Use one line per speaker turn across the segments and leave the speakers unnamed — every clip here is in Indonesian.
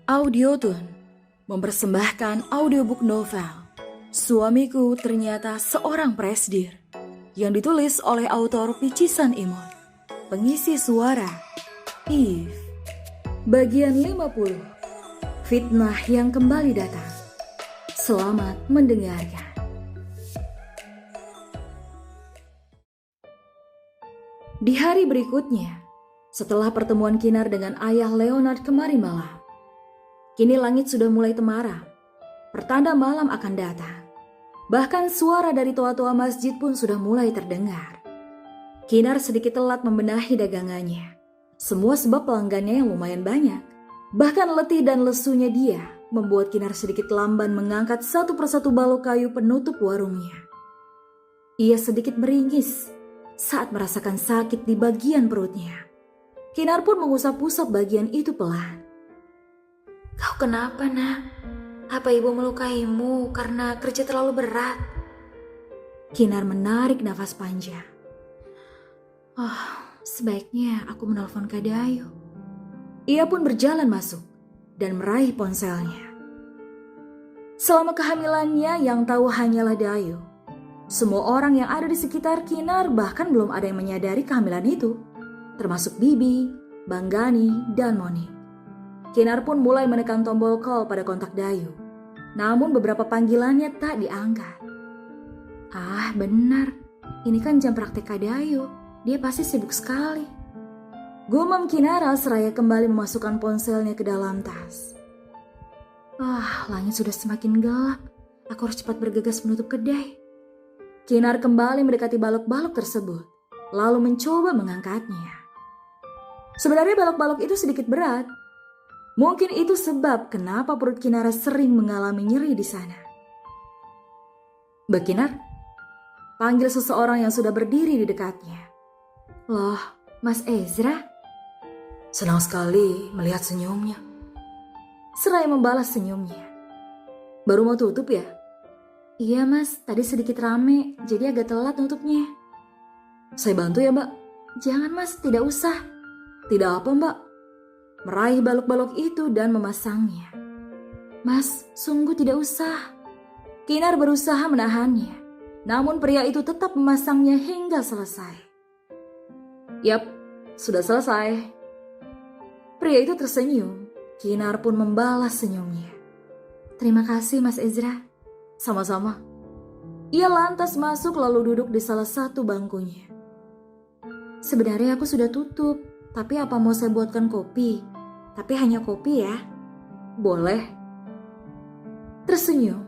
Audiotune mempersembahkan audiobook novel Suamiku Ternyata Seorang Presdir yang ditulis oleh autor Picisan Imon. Pengisi suara Eve. Bagian 50. Fitnah yang kembali datang. Selamat mendengarkan. Di hari berikutnya, setelah pertemuan Kinar dengan ayah Leonard kemarin malam, kini langit sudah mulai temaram. Pertanda malam akan datang. Bahkan suara dari tua-tua masjid pun sudah mulai terdengar. Kinar sedikit telat membenahi dagangannya. Semua sebab pelanggannya yang lumayan banyak. Bahkan letih dan lesunya dia membuat Kinar sedikit lamban mengangkat satu persatu balok kayu penutup warungnya. Ia sedikit meringis saat merasakan sakit di bagian perutnya. Kinar pun mengusap-usap bagian itu pelan. "Kau kenapa, Nak? Apa ibu melukaimu karena kerja terlalu berat?" Kinar menarik nafas panjang. Sebaiknya aku menelpon Kak Dayu." Ia pun berjalan masuk dan meraih ponselnya. Selama kehamilannya yang tahu hanyalah Dayu. Semua orang yang ada di sekitar Kinar bahkan belum ada yang menyadari kehamilan itu, termasuk Bibi, Bang Gani, dan Moni. Kinar pun mulai menekan tombol call pada kontak Dayu. Namun beberapa panggilannya tak diangkat. Benar. Ini kan jam praktek Kak Dayu. Dia pasti sibuk sekali. Gumam Kinara seraya kembali memasukkan ponselnya ke dalam tas. Langit sudah semakin gelap. Aku harus cepat bergegas menutup kedai. Kinar kembali mendekati balok-balok tersebut, lalu mencoba mengangkatnya. Sebenarnya balok-balok itu sedikit berat. Mungkin itu sebab kenapa perut Kinara sering mengalami nyeri di sana. "Mbak Kinar?" panggil seseorang yang sudah berdiri di dekatnya. "Loh, Mas Ezra?" "Senang sekali melihat senyumnya." Seraya membalas senyumnya. "Baru mau tutup ya?" "Iya Mas, tadi sedikit rame, jadi agak telat nutupnya." "Saya bantu ya Mbak?" "Jangan Mas, tidak usah." "Tidak apa Mbak?" Meraih balok-balok itu dan memasangnya. "Mas, sungguh tidak usah." Kinar berusaha menahannya, namun pria itu tetap memasangnya hingga selesai. "Yap, sudah selesai." Pria itu tersenyum. Kinar pun membalas senyumnya. "Terima kasih Mas Ezra." "Sama-sama." Ia lantas masuk lalu duduk di salah satu bangkunya. "Sebenarnya aku sudah tutup. Tapi apa mau saya buatkan kopi? Tapi hanya kopi ya." "Boleh." Tersenyum.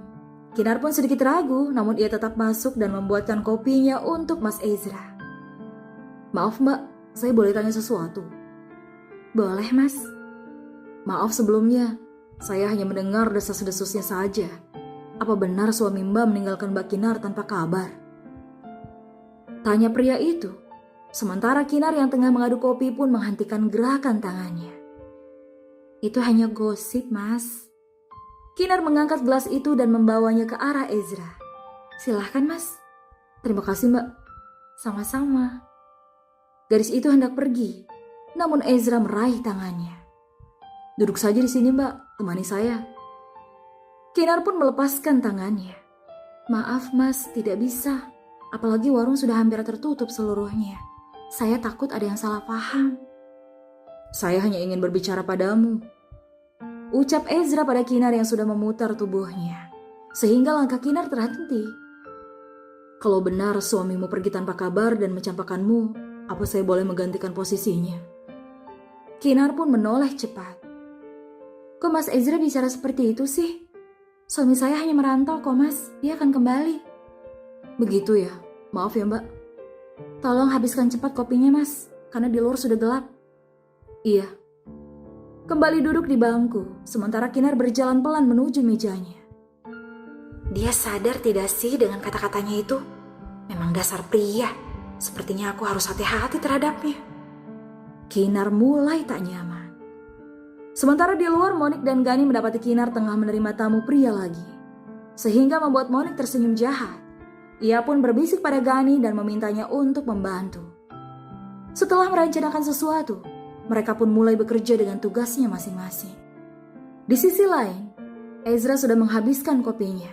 Kinar pun sedikit ragu, namun ia tetap masuk dan membuatkan kopinya untuk Mas Ezra. "Maaf Mbak, saya boleh tanya sesuatu?" "Boleh Mas." "Maaf sebelumnya, saya hanya mendengar desas-desusnya saja. Apa benar suami Mbak meninggalkan Mbak Kinar tanpa kabar?" Tanya pria itu. Sementara Kinar yang tengah mengaduk kopi pun menghentikan gerakan tangannya. "Itu hanya gosip, Mas." Kinar mengangkat gelas itu dan membawanya ke arah Ezra. "Silahkan, Mas." "Terima kasih, Mbak." "Sama-sama." Gadis itu hendak pergi, namun Ezra meraih tangannya. "Duduk saja di sini, Mbak. Temani saya." Kinar pun melepaskan tangannya. "Maaf, Mas, tidak bisa. Apalagi warung sudah hampir tertutup seluruhnya. Saya takut ada yang salah paham." "Saya hanya ingin berbicara padamu," ucap Ezra pada Kinar yang sudah memutar tubuhnya, sehingga langkah Kinar terhenti. "Kalau benar suamimu pergi tanpa kabar dan mencampakkanmu, apa saya boleh menggantikan posisinya?" Kinar pun menoleh cepat. "Kok Mas Ezra bicara seperti itu sih? Suami saya hanya merantau kok Mas, dia akan kembali." "Begitu ya, maaf ya Mbak." "Tolong habiskan cepat kopinya Mas, karena di luar sudah gelap." "Iya." Kembali duduk di bangku, sementara Kinar berjalan pelan menuju mejanya. Dia sadar tidak sih dengan kata-katanya itu? Memang dasar pria. Sepertinya aku harus hati-hati terhadapnya. Kinar mulai tak nyaman. Sementara di luar, Monik dan Gani mendapati Kinar tengah menerima tamu pria lagi, sehingga membuat Monik tersenyum jahat. Ia pun berbisik pada Gani dan memintanya untuk membantu. Setelah merencanakan sesuatu, mereka pun mulai bekerja dengan tugasnya masing-masing. Di sisi lain, Ezra sudah menghabiskan kopinya.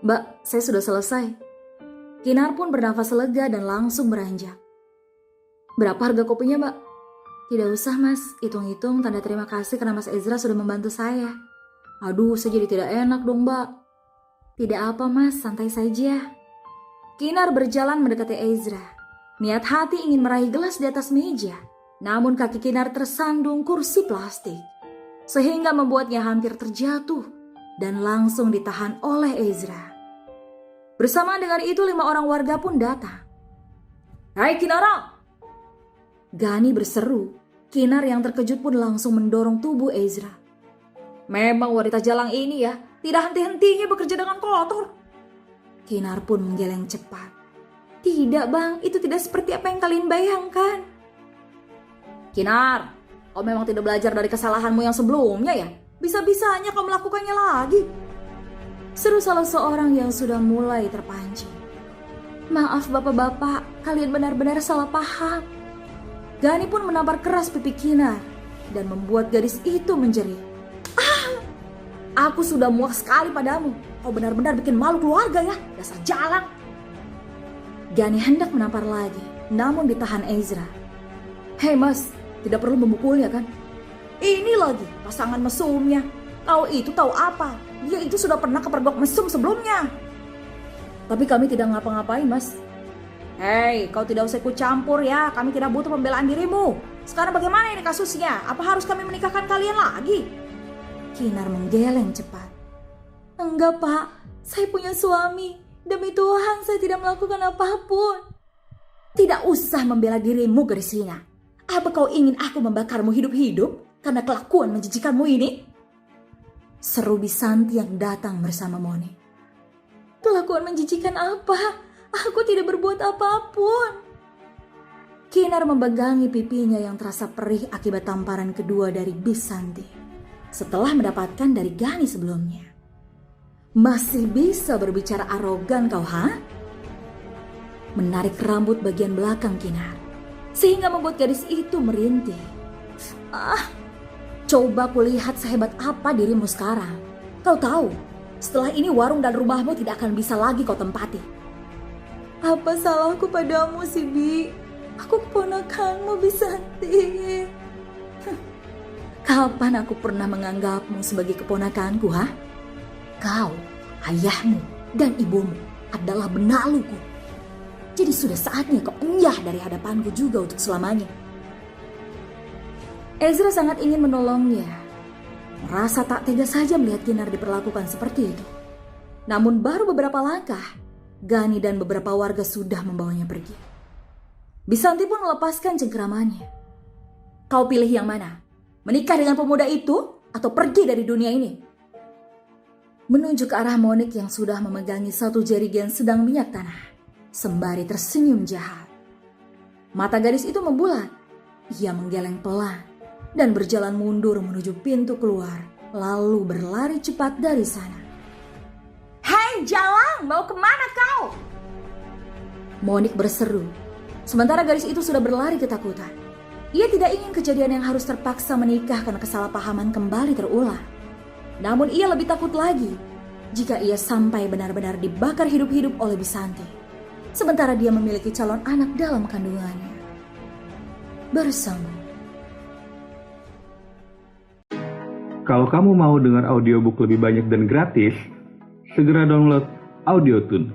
"Mbak, saya sudah selesai." Kinar pun bernafas lega dan langsung beranjak. "Berapa harga kopinya, Mbak?" "Tidak usah, Mas. Hitung-hitung tanda terima kasih karena Mas Ezra sudah membantu saya." "Aduh, saya jadi tidak enak dong, Mbak." "Tidak apa, Mas. Santai saja." Kinar berjalan mendekati Ezra. Niat hati ingin meraih gelas di atas meja. Namun kaki Kinar tersandung kursi plastik. Sehingga membuatnya hampir terjatuh dan langsung ditahan oleh Ezra. Bersamaan dengan itu 5 orang warga pun datang. "Hai Kinara!" Gani berseru. Kinar yang terkejut pun langsung mendorong tubuh Ezra. "Memang wanita jalang ini ya, tidak henti-hentinya bekerja dengan kotor." Kinar pun menggeleng cepat. "Tidak bang, itu tidak seperti apa yang kalian bayangkan." "Kinar, kau memang tidak belajar dari kesalahanmu yang sebelumnya ya? Bisa-bisanya kau melakukannya lagi." Seru salah seorang yang sudah mulai terpancing. "Maaf bapak-bapak, kalian benar-benar salah paham." Gani pun menampar keras pipi Kinar dan membuat gadis itu menjerit. "Ah, aku sudah muak sekali padamu. Kau benar-benar bikin malu keluarga ya, dasar jalang." Gani hendak menampar lagi, namun ditahan Ezra. "Hei mas, tidak perlu memukulnya kan? Ini lagi pasangan mesumnya. Kau itu tahu apa? Dia itu sudah pernah kepergok mesum sebelumnya." "Tapi kami tidak ngapa-ngapain mas." "Hei, kau tidak usah ikut campur ya. Kami tidak butuh pembelaan dirimu. Sekarang bagaimana ini kasusnya? Apa harus kami menikahkan kalian lagi?" Kinar menggeleng cepat. "Enggak pak, saya punya suami. Demi Tuhan saya tidak melakukan apapun." "Tidak usah membela dirimu Gerisina. Apa kau ingin aku membakarmu hidup-hidup karena kelakuan menjijikanmu ini?" Seru Bisanti yang datang bersama Moni. "Kelakuan menjijikan apa? Aku tidak berbuat apapun." Kinar memegangi pipinya yang terasa perih akibat tamparan kedua dari Bisanti setelah mendapatkan dari Gani sebelumnya. "Masih bisa berbicara arogan kau, ha?" Menarik rambut bagian belakang Kinar sehingga membuat gadis itu merintih. Coba kulihat sehebat apa dirimu sekarang. Kau tahu, setelah ini warung dan rumahmu tidak akan bisa lagi kau tempati." "Apa salahku padamu, Sibi? Aku keponakanmu, Bisanti." "Kapan aku pernah menganggapmu sebagai keponakanku, ha? Kau, ayahmu, dan ibumu adalah benaluku. Jadi sudah saatnya kau enyah dari hadapanku juga untuk selamanya." Ezra sangat ingin menolongnya. Merasa tak tega saja melihat Kinar diperlakukan seperti itu. Namun baru beberapa langkah, Gani dan beberapa warga sudah membawanya pergi. Bisanti pun melepaskan cengkeramannya. "Kau pilih yang mana? Menikah dengan pemuda itu atau pergi dari dunia ini?" Menunjuk ke arah Monik yang sudah memegangi satu jerigen sedang minyak tanah, sembari tersenyum jahat. Mata gadis itu membulat. Ia menggeleng pelan dan berjalan mundur menuju pintu keluar, lalu berlari cepat dari sana. "Hei jalang, mau kemana kau?" Monik berseru. Sementara gadis itu sudah berlari ketakutan. Ia tidak ingin kejadian yang harus terpaksa menikah karena kesalahpahaman kembali terulang. Namun ia lebih takut lagi jika ia sampai benar-benar dibakar hidup-hidup oleh Bisanti, sementara dia memiliki calon anak dalam kandungannya. Bersama.
Kalau kamu mau dengar audiobook lebih banyak dan gratis, segera download Audiotune.